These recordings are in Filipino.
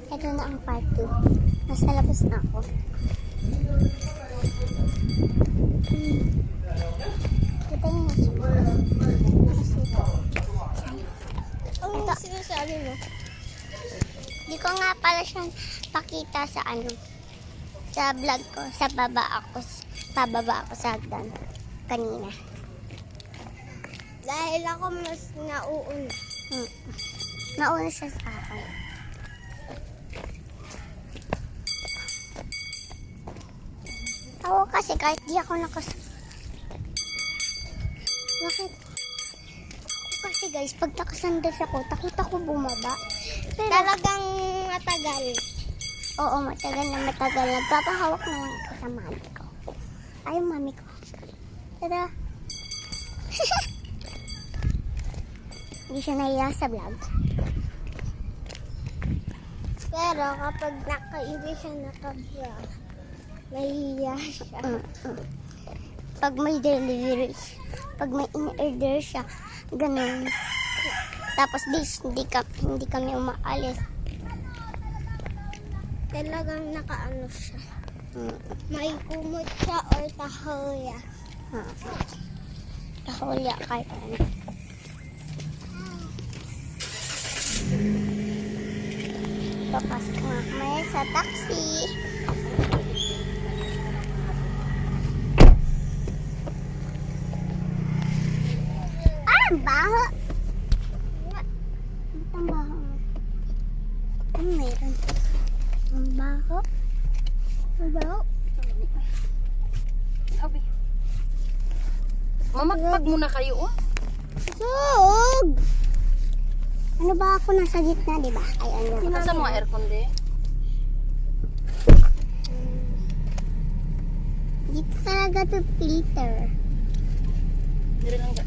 Ito na ang part 2. Nasa labas na ako. Kita niyo na siya. Nakasito. Ano sinasabi mo? Di ko nga pala siya pakita sa sa vlog ko. Pababa ako sa hagdan kanina. Dahil ako mas nauuna. Nauna siya sa akin. Ako kasi kahit di ako Bakit? Ako kasi guys, pag nakasandal ako, takot ako bumaba. Pero, Talagang matagal. oo, matagal. Nagpapahawak na lang ako sa mami ko. Ay, yung mami ko. Tada! Hindi siya nahiya sa vlog. Pero kapag hindi siya naka-vlog, nahihiya siya. Pag may delivery, pag may in-order siya, ganun. Tapos hindi kami umaalis. Talagang nakaano siya. May kumot siya or tahoya. Tahulya kahit ano. Papasok nga kami sa taxi. Ang baho. Ang baho. Ano meron? Ang baho. Ang baho. Abi. Mamagpag muna kayo, oh. Sug! Ano ba ako nasa gitna, di ba? Ay, ano? Nasa mga aircon de. Dito talaga to filter. Dire lang ka.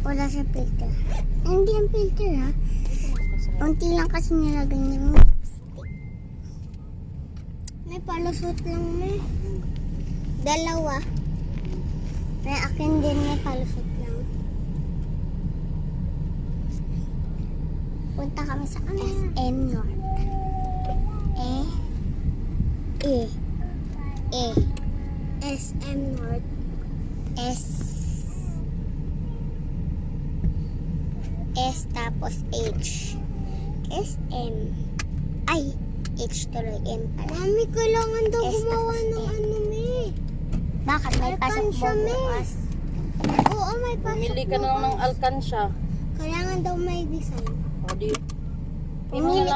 Wala siya filter. Hindi ang filter, ha? Unti lang kasi nilagay niya mo. May palusot lang may. Dalawa. May akin din may palusot lang. Punta kami sa SM North. SM North. S tapos H. SM. Ay, H tuloy M pala. Mami, kailangan daw S gumawa tapos ng M. ano, me. Bakit may Alkansya, pasok mo me. bukas? Oo, may pasok Pumili ka na lang ng alkansya. Kailangan daw may design. O di. Pumili